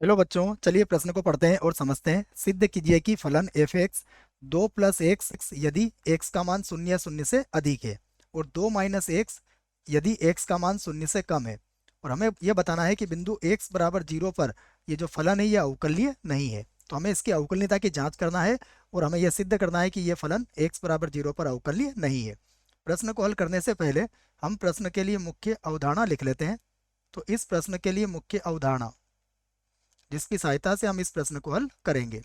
चलो बच्चों, चलिए प्रश्न को पढ़ते हैं और समझते हैं। सिद्ध कीजिए कि फलन एफ एक्स 2 + x यदि x का मान 0 से अधिक है और 2 - x यदि x का मान 0 से कम है। और हमें यह बताना है कि बिंदु x बराबर 0 पर ये जो फलन है यह अवकलनीय नहीं है। तो हमें इसकी अवकलनीयता की जांच करना है और हमें यह सिद्ध करना है कि यह फलन x बराबर 0 पर अवकलनीय नहीं है। प्रश्न को हल करने से पहले हम प्रश्न के लिए मुख्य अवधारणा लिख लेते हैं। तो इस प्रश्न के लिए मुख्य अवधारणा जिसकी सहायता से हम इस प्रश्न को हल करेंगे।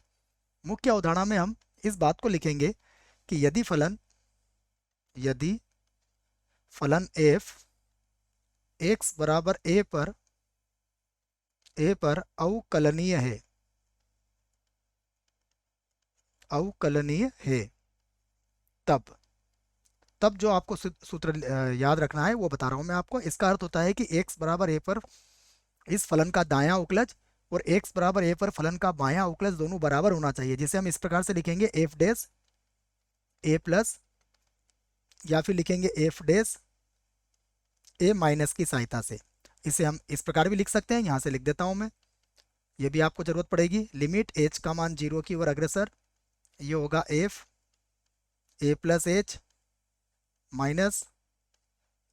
मुख्य अवधारणा में हम इस बात को लिखेंगे कि यदि फलन f x बराबर a पर अवकलनीय है तब तब जो आपको सूत्र याद रखना है वो बता रहा हूं मैं आपको। इसका अर्थ होता है कि x बराबर a पर इस फलन का दायां अवकलज और x बराबर a पर फलन का बायां अवकलज दोनों बराबर होना चाहिए, जिसे हम इस प्रकार से लिखेंगे f डैश a प्लस, या फिर लिखेंगे f डैश a माइनस की सहायता से। इसे हम इस प्रकार भी लिख सकते हैं, यहाँ से लिख देता हूँ मैं, ये भी आपको जरूरत पड़ेगी। लिमिट h का मान 0 की ओर अग्रसर, ये होगा f a plus h minus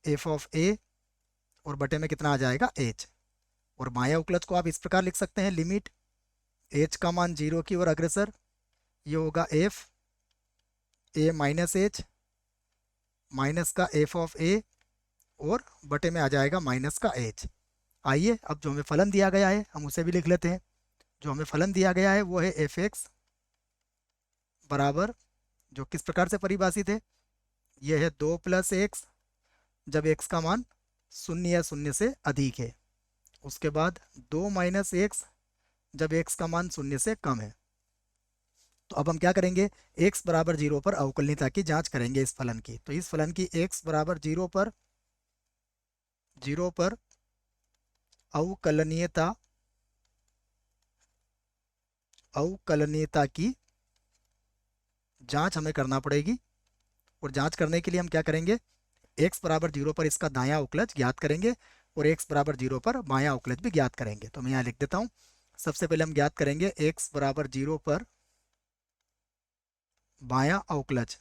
f of a, और बटे में कितना आ जाएगा h। और बायां अवकलज को आप इस प्रकार लिख सकते हैं, लिमिट h का मान 0 की ओर अग्रसर, ये होगा f a minus h minus का f ऑफ a, और बटे में आ जाएगा माइनस का h। आइए अब जो हमें फलन दिया गया है हम उसे भी लिख लेते हैं। जो हमें फलन दिया गया है वो है एफ एक्स बराबर, जो किस प्रकार से परिभाषित है, यह है 2 + x जब x का मान 0 या 0 से अधिक है। उसके बाद 2 - x जब x का मान 0 से कम है। तो अब हम क्या करेंगे, x बराबर 0 पर अवकलनीयता की जांच करेंगे इस फलन की। तो इस फलन की x बराबर 0 पर अवकलनीयता की जांच हमें करना पड़ेगी। और जांच करने के लिए हम क्या करेंगे, x बराबर 0 पर इसका दायां अवकलज ज्ञात करेंगे और x बराबर 0 पर बायां अवकलज भी ज्ञात करेंगे। तो मैं यहाँ लिख देता हूँ। सबसे पहले हम ज्ञात करेंगे x बराबर 0 पर बायां अवकलज।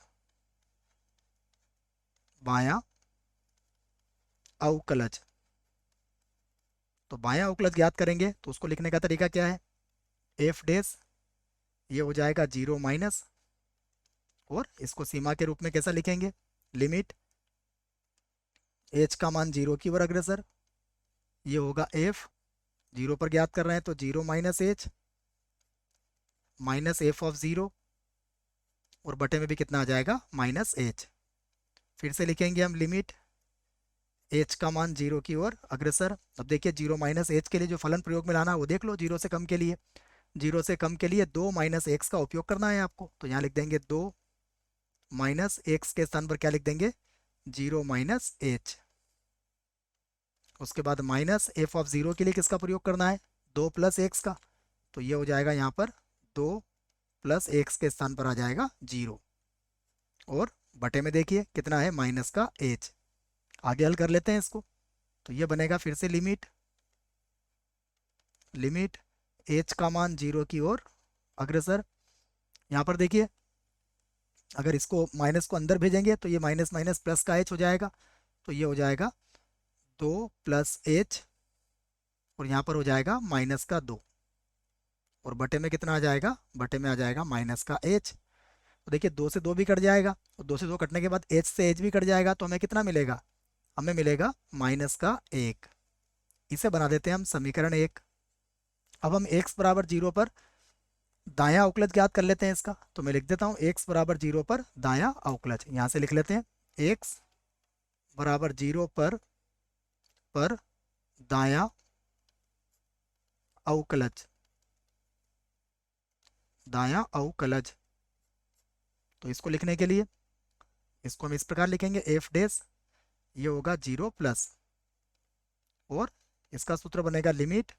तो बायां अवकलज ज्ञात करेंगे तो उसको लिखने का तरीका क्या है, f डैश, ये हो जाएगा 0 माइनस, और इसको सीमा के रूप में कैसा लिखेंगे, लिमिट h का मान 0 की ओर अग्रसर, ये होगा f, 0 पर ज्ञात कर रहे हैं तो 0 minus h minus f of 0, और बटे में भी कितना आ जाएगा, माइनस h। फिर से लिखेंगे हम लिमिट h का मान 0 की ओर अग्रसर। अब देखिए 0 माइनस h के लिए जो फलन प्रयोग में लाना है वो देख लो। 0 से कम के लिए 2 माइनस x का उपयोग करना है आपको। तो यहाँ लिख देंगे 2 माइनस x के स्थान पर क्या लिख देंगे, 0 माइनस h। उसके बाद माइनस f ऑफ 0 के लिए किसका प्रयोग करना है, 2 प्लस x का। तो ये हो जाएगा यहाँ पर 2 प्लस x के स्थान पर आ जाएगा 0, और बटे में देखिए कितना है, माइनस का h। आगे हल कर लेते हैं इसको। तो ये बनेगा फिर से लिमिट h का मान 0 की ओर अग्रसर। यहाँ पर देखिए अगर इसको माइनस को अंदर भेजेंगे तो ये माइनस माइनस प्लस का h हो जाएगा। तो ये हो जाएगा 2 प्लस h, और यहाँ पर हो जाएगा माइनस का 2, और बटे में कितना आ जाएगा, बटे में आ जाएगा माइनस का h। तो देखिए 2 से 2 भी कट जाएगा, और 2 से 2 कटने के बाद h से h भी कट जाएगा, तो हमें कितना मिलेगा, हमें मिलेगा माइनस का 1। इसे बना देते हैं हम समीकरण 1। अब हम x बराबर 0 पर दायां अवकलज ज्ञात कर लेते हैं इसका। तो मैं लिख देता हूँ x बराबर 0 पर दायां अवकलज, यहाँ से लिख लेते हैं x बराबर 0 पर दायां अवकलज, तो इसको लिखने के लिए इसको हम इस प्रकार लिखेंगे f डैश, ये होगा 0 प्लस, और इसका सूत्र बनेगा लिमिट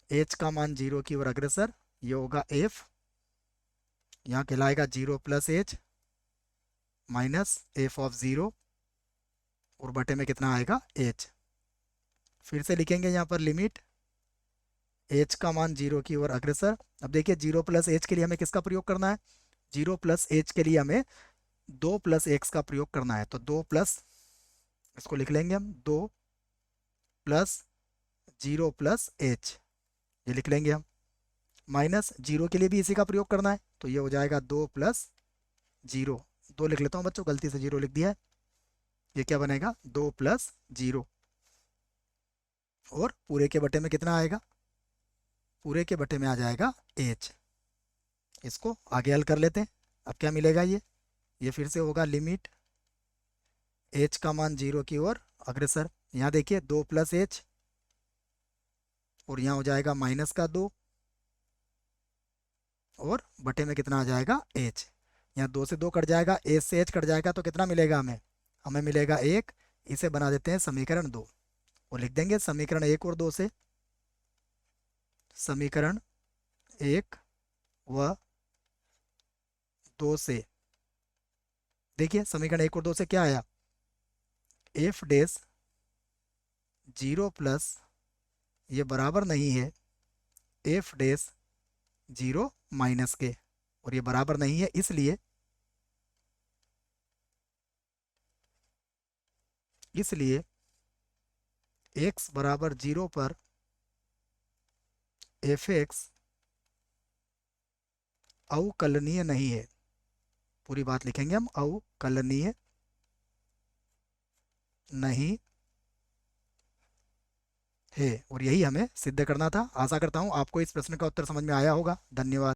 h का मान 0 की ओर अग्रसर, ये होगा f, यहाँ कहलाएगा 0 plus h minus f of 0, और बटे में कितना आएगा h। फिर से लिखेंगे यहाँ पर लिमिट एच का मान 0 की ओर अग्रसर। अब देखिए 0 प्लस एच के लिए हमें किसका प्रयोग करना है? 0 प्लस एच के लिए हमें 2 प्लस एक्स का प्रयोग करना है। तो 2 प्लस, इसको लिख लेंगे हम, 2 प्लस 0 प्लस एच, ये लिख लेंगे हम। माइनस 0 के लिए भी इसी का प्रयोग करना है, तो ये हो जाएगा 2 प्लस 0। 2 लिख लेता हूँ बच्चों, गलती से 0 लिख दिया है। ये क्या बनेगा? 2 प्लस 0। और पूरे के बटे में कितना आएगा? पूरे के बटे में आ जाएगा एच। इसको आगे हल कर लेते हैं। अब क्या मिलेगा? ये फिर से होगा लिमिट एच का मान 0 की ओर अग्रसर। यहाँ देखिए 2 प्लस एच, और यहाँ हो जाएगा माइनस का 2, और बटे में कितना आ जाएगा? एच। यहाँ 2 से 2 कट जाएगा, एच से एच कट जाएगा, तो कितना मिलेगा हमें? हमें मिलेगा 1। इसे बना देते हैं समीकरण 2, और लिख देंगे समीकरण 1 और 2 से, समीकरण 1 व 2 से। देखिए समीकरण 1 और 2 से क्या आया? एफ डैश 0 प्लस, ये बराबर नहीं है एफ डैश 0 माइनस के, और ये बराबर नहीं है इसलिए x बराबर 0 पर एफ एक्स अवकलनीय नहीं है। पूरी बात लिखेंगे हम, अवकलनीय नहीं है। और यही हमें सिद्ध करना था। आशा करता हूँ आपको इस प्रश्न का उत्तर समझ में आया होगा। धन्यवाद।